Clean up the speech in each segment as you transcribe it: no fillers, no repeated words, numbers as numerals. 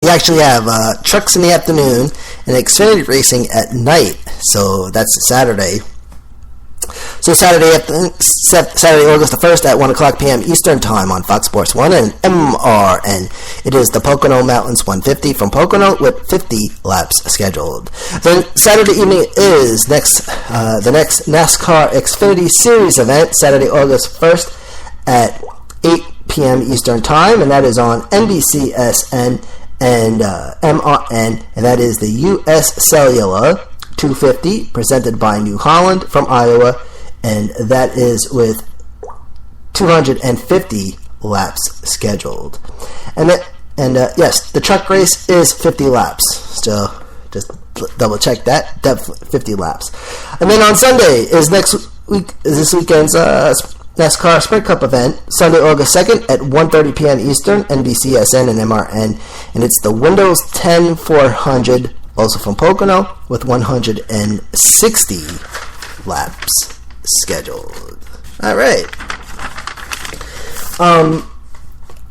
you actually have trucks in the afternoon and Xfinity racing at night. So that's Saturday. So Saturday, August the 1st at 1 o'clock p.m. Eastern Time on Fox Sports 1 and MRN. It is the Pocono Mountains 150 from Pocono with 50 laps scheduled. Then Saturday evening is the next NASCAR Xfinity Series event, Saturday, August 1st at 8 p.m. Eastern Time, and that is on NBCSN and MRN, and that is the U.S. Cellular 250 presented by New Holland from Iowa, and that is with 250 laps scheduled. And yes, the truck race is 50 laps. So just double check that. Definitely 50 laps. And then on Sunday is this weekend's NASCAR Sprint Cup event, Sunday, August 2nd at 1:30 p.m. Eastern, NBCSN and MRN, and it's the Windows 10 400, also from Pocono, with 160 laps scheduled. All right.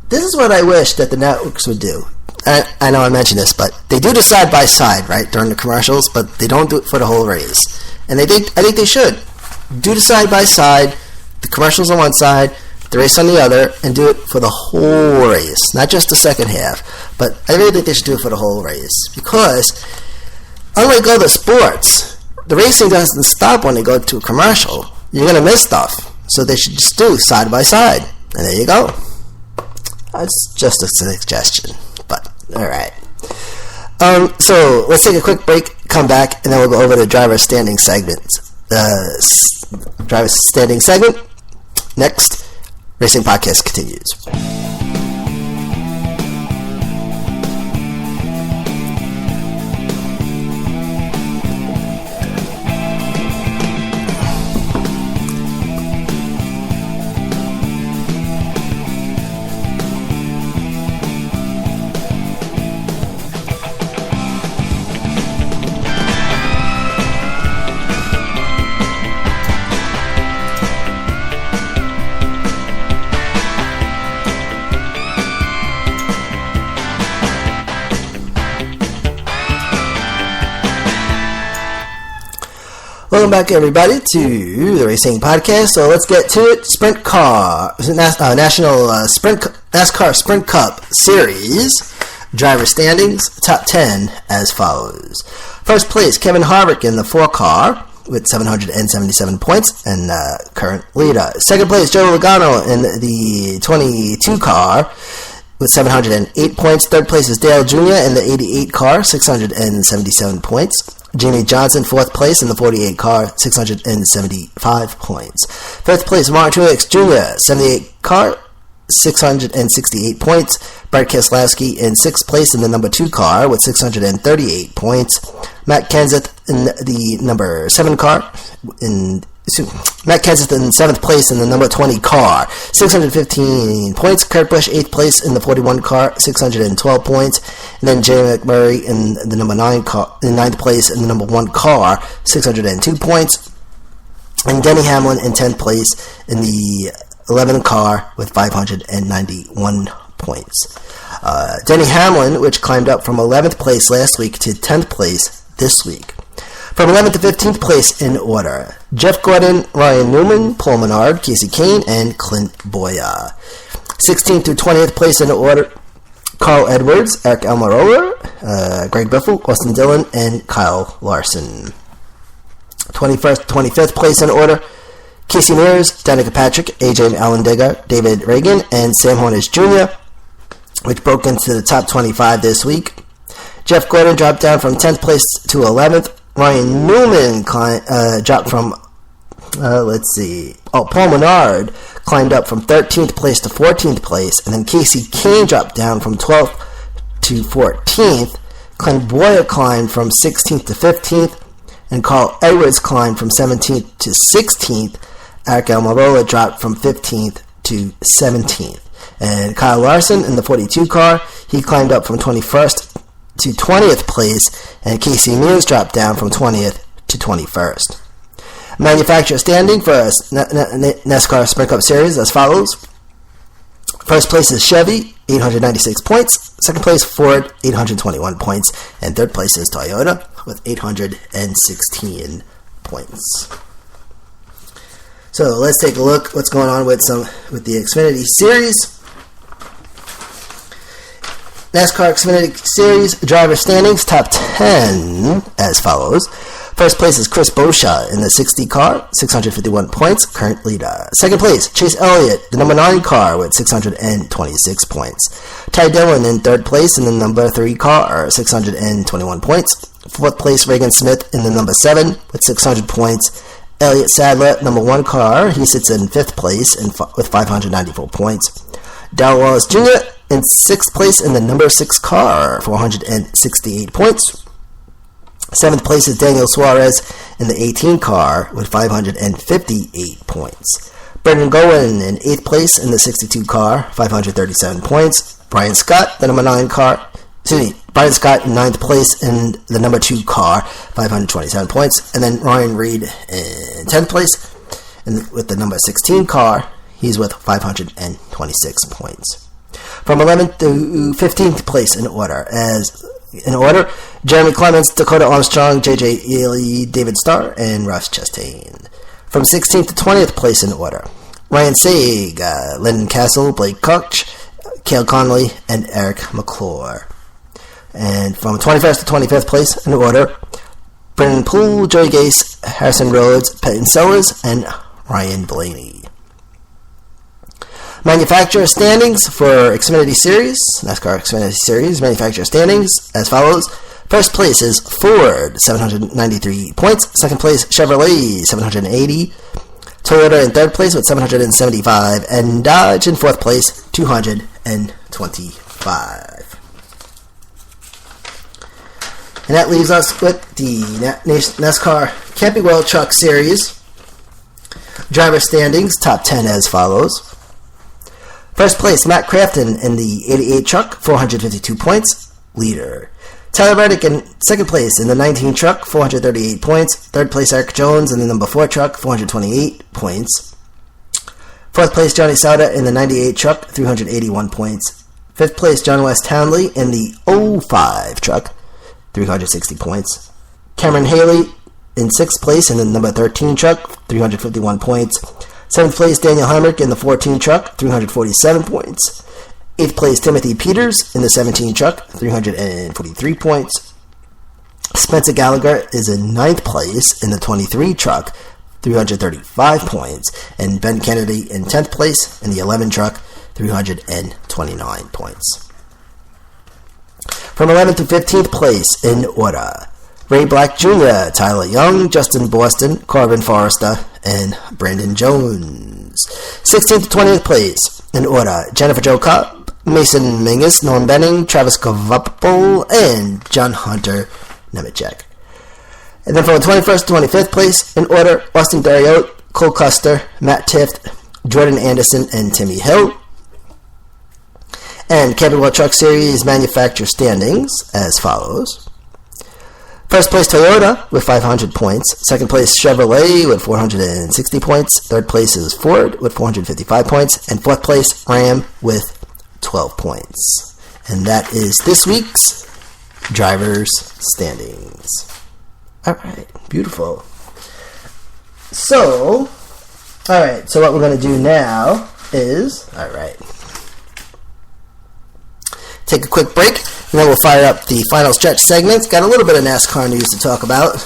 This is what I wish that the networks would do. I know I mentioned this, but they do the side-by-side, right, during the commercials, but they don't do it for the whole race. And I think they should do the side-by-side, the commercials on one side, the race on the other, and do it for the whole race, not just the second half. But I really think they should do it for the whole race, because unlike other sports, the racing doesn't stop when they go to a commercial. You're going to miss stuff, so they should just do side by side, and there you go. That's just a suggestion, but all right. So let's take a quick break, come back, and then we'll go over the driver's standing segments. Driver's standing segment. Next, Racing Podcast continues. Welcome back, everybody, to the Racing Podcast. So let's get to it. Sprint Car, National NASCAR Sprint Cup Series. Driver standings, top 10 as follows. First place, Kevin Harvick in the 4 car with 777 points and current leader. Second place, Joe Logano in the 22 car with 708 points. Third place is Dale Jr. in the 88 car, 677 points. Jamie Johnson, 4th place in the 48 car, 675 points. 5th place, Martin Truex Jr., 78 car, 668 points. Brad Keselowski in 6th place in the number 2 car with 638 points. Matt Kenseth in the number 7 car, Matt Kenseth in 7th place in the number 20 car, 615 points. Kurt Busch, 8th place in the 41 car, 612 points. And then Jamie McMurray in the number 9 car, in 9th place in the number 1 car, 602 points. And Denny Hamlin in 10th place in the 11th car with 591 points. Denny Hamlin, which climbed up from 11th place last week to 10th place this week. From 11th to 15th place in order, Jeff Gordon, Ryan Newman, Paul Menard, Casey Kane, and Clint Boyer. 16th through 20th place in order, Carl Edwards, Eric Almirola, Greg Biffle, Austin Dillon, and Kyle Larson. 21st to 25th place in order, Casey Mears, Danica Patrick, AJ Allmendinger, David Reagan, and Sam Hornish Jr., which broke into the top 25 this week. Jeff Gordon dropped down from 10th place to 11th. Ryan Newman dropped from, Paul Menard climbed up from 13th place to 14th place, and then Casey Kane dropped down from 12th to 14th. Clint Boyer climbed from 16th to 15th, and Carl Edwards climbed from 17th to 16th. Eric Almirola dropped from 15th to 17th. And Kyle Larson in the 42 car, he climbed up from 21st to 20th place, and Casey Mears dropped down from 20th to 21st. Manufacturer standing for NASCAR Sprint Cup Series as follows. First place is Chevy, 896 points. Second place, Ford, 821 points. And third place is Toyota with 816 points. So let's take a look what's going on with the Xfinity Series. NASCAR Xfinity Series driver standings, top 10 as follows. First place is Chris Bosha in the 60 car, 651 points, current leader. Second place, Chase Elliott, the number 9 car with 626 points. Ty Dillon in third place in the number 3 car, 621 points. Fourth place, Reagan Smith in the number 7 with 600 points. Elliott Sadler, number 1 car, he sits in 5th place with 594 points. Darrell Wallace Jr. in 6th place in the number 6 car, 468 points. 7th place is Daniel Suarez in the 18 car with 558 points. Brendan Gowen in 8th place in the 62 car, 537 points. Brian Scott, the number 9 car, Brian Scott in 9th place in the number 2 car, 527 points. And then Ryan Reed in 10th place with the number 16 car, he's with 526 points. From 11th to 15th place in order, Jeremy Clements, Dakota Armstrong, J.J. Ely, David Starr, and Ross Chastain. From 16th to 20th place in order, Ryan Saig, Lyndon Castle, Blake Koch, Cale Connolly, and Eric McClure. And from 21st to 25th place in order, Brendan Poole, Joey Gase, Harrison Rhodes, Peyton Sellers, and Ryan Blaney. Manufacturer standings for Xfinity Series, NASCAR Xfinity Series, manufacturer standings as follows. First place is Ford, 793 points. Second place, Chevrolet, 780. Toyota in third place with 775. And Dodge in fourth place, 225. And that leaves us with the NASCAR Camping World Truck Series. Driver standings, top 10 as follows. First place, Matt Crafton in the 88 truck, 452 points, leader. Tyler Reddick in second place in the 19 truck, 438 points. Third place, Eric Jones in the number 4 truck, 428 points. Fourth place, Johnny Sauter in the 98 truck, 381 points. Fifth place, John West Townley in the 05 truck, 360 points. Cameron Haley in sixth place in the number 13 truck, 351 points. 7th place, Daniel Heinrich in the 14 truck, 347 points. 8th place, Timothy Peters in the 17 truck, 343 points. Spencer Gallagher is in 9th place in the 23 truck, 335 points. And Ben Kennedy in 10th place in the 11 truck, 329 points. From 11th to 15th place in order, Ray Black Jr., Tyler Young, Justin Boston, Corbin Forrester, and Brandon Jones. 16th to 20th place in order, Jennifer Jo Cobb, Mason Mingus, Norm Benning, Travis Kovapol, and John Hunter Nemechek. And then from the 21st to 25th place in order, Austin Dariote, Cole Custer, Matt Tift, Jordan Anderson, and Timmy Hill. And Camping World Truck Series manufacturer standings as follows. First place, Toyota with 500 points. Second place, Chevrolet with 460 points. Third place is Ford with 455 points. And fourth place, Ram with 12 points. And that is this week's drivers' standings. All right, beautiful. So what we're going to do now is, take a quick break, and then we'll fire up the final stretch segments. Got a little bit of NASCAR news to talk about,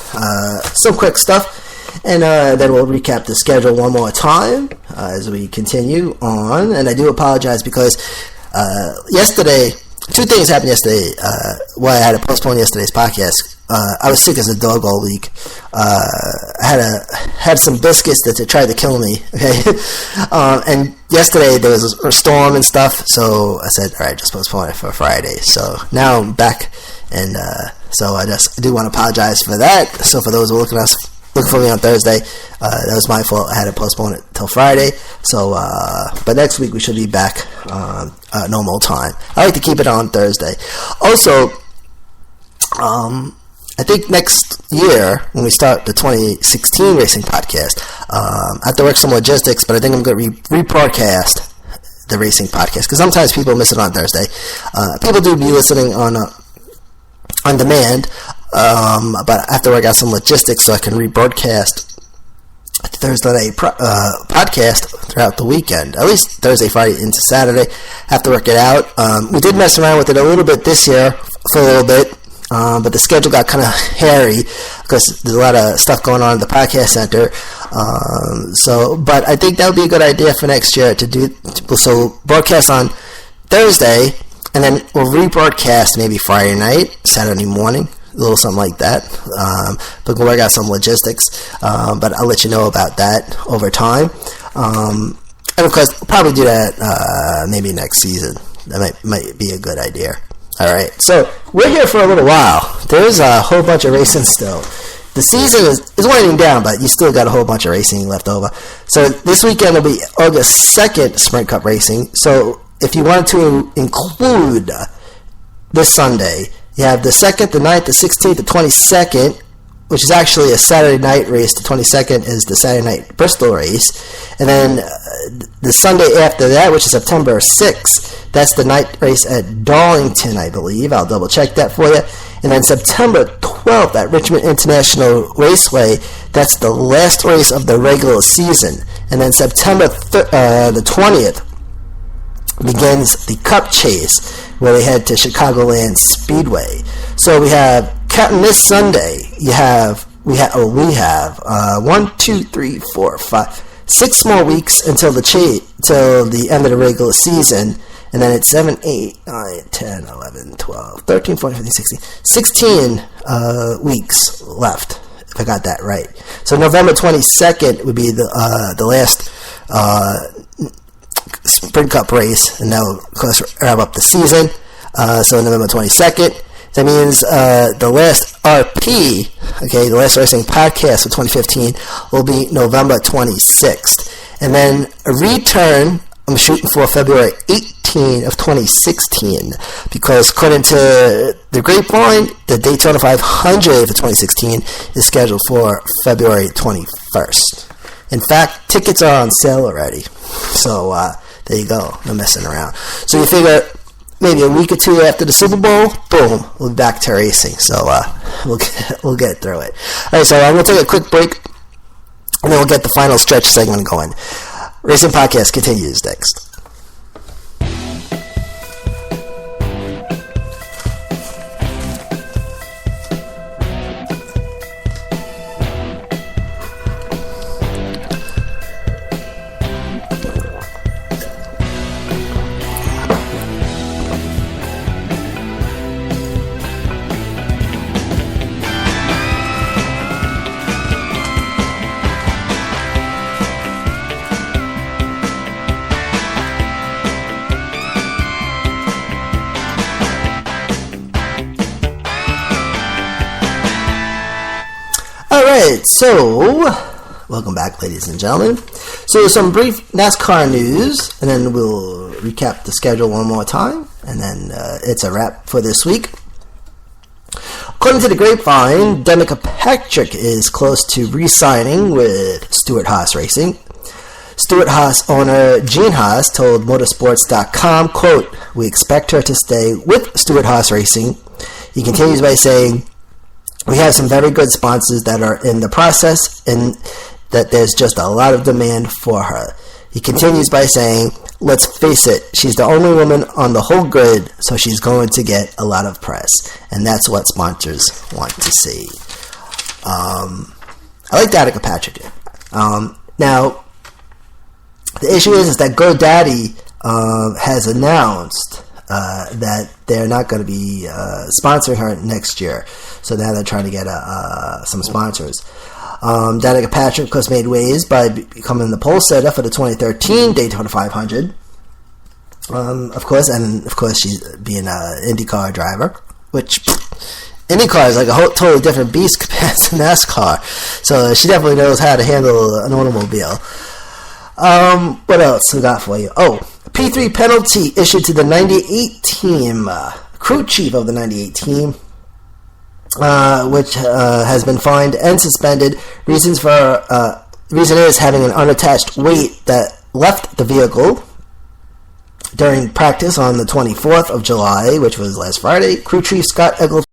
some quick stuff, and then we'll recap the schedule one more time as we continue on. And I do apologize because yesterday, two things happened yesterday. Why I had to postpone yesterday's podcast. I was sick as a dog all week. I had some biscuits that tried to kill me. Okay, and yesterday there was a storm and stuff, so I said, all right, just postpone it for Friday. So now I'm back, and so I do want to apologize for that. So for those who are looking for me on Thursday, that was my fault. I had to postpone it till Friday. So, but next week we should be back normal time. I like to keep it on Thursday. Also, I think next year, when we start the 2016 Racing Podcast, I have to work some logistics, but I think I'm going to rebroadcast the racing podcast, because sometimes people miss it on Thursday. People do be listening on demand, but I have to work out some logistics so I can rebroadcast the Thursday night podcast throughout the weekend, at least Thursday, Friday into Saturday. Have to work it out. We did mess around with it a little bit this year for a little bit, but the schedule got kind of hairy because there's a lot of stuff going on at the podcast center. But I think that would be a good idea for next year to do. So broadcast on Thursday, and then we'll rebroadcast maybe Friday night, Saturday morning, a little something like that. But we'll work out some logistics. But I'll let you know about that over time. And of course, we'll probably do that maybe next season. That might be a good idea. All right, so we're here for a little while. There's a whole bunch of racing still. The season is winding down, but you still got a whole bunch of racing left over. So this weekend will be August 2nd Sprint Cup racing. So if you wanted to include this Sunday, you have the 2nd, the 9th, the 16th, the 22nd, which is actually a Saturday night race. The 22nd is the Saturday night Bristol race. And then the Sunday after that, which is September 6th, that's the night race at Darlington, I believe. I'll double check that for you. And then September 12th at Richmond International Raceway, that's the last race of the regular season. And then September the 20th begins the Cup Chase, where they head to Chicagoland Speedway. So we have, counting this Sunday, we have 6 more weeks until the end of the regular season. And then it's 7, 8, 9, 10, 11, 12, 13, 14, 15, 16 weeks left, if I got that right. So November 22nd would be the last Sprint Cup race, and that will, of course, wrap up the season. So November 22nd. That means the last RP, okay, the last racing podcast for 2015 will be November 26th. And then a return, I'm shooting for February 18 of 2016, because according to the Grapevine, the Daytona 500 for 2016 is scheduled for February 21st. In fact, tickets are on sale already. So there you go. No messing around. So you figure maybe a week or two after the Super Bowl, boom, we'll be back to racing. So we'll get through it. All right, so I'm going to take a quick break, and then we'll get the final stretch segment going. Racing Podcast continues next. Alright, so welcome back, ladies and gentlemen. So some brief NASCAR news, and then we'll recap the schedule one more time, and then it's a wrap for this week. According to the Grapevine, Danica Patrick is close to re-signing with Stewart-Haas Racing. Stewart-Haas owner Gene Haas told Motorsports.com, quote, "We expect her to stay with Stewart-Haas Racing." He continues by saying, "We have some very good sponsors that are in the process, and that there's just a lot of demand for her." He continues by saying, "Let's face it, she's the only woman on the whole grid, so she's going to get a lot of press." And that's what sponsors want to see. I like Danica Patrick. Now, the issue is that GoDaddy has announced that they're not going to be sponsoring her next year. So now they're trying to get some sponsors. Danica Patrick, of course, made waves by becoming the pole setter for the 2013 Daytona 500. Of course, she's being an IndyCar driver, which IndyCar is like a totally different beast compared to NASCAR. So she definitely knows how to handle an automobile. What else we got for you? Oh, P3 penalty issued to the 98 team, crew chief of the 98 team, which has been fined and suspended. Reason is having an unattached weight that left the vehicle. During practice on the 24th of July, which was last Friday, crew chief Scott Eccles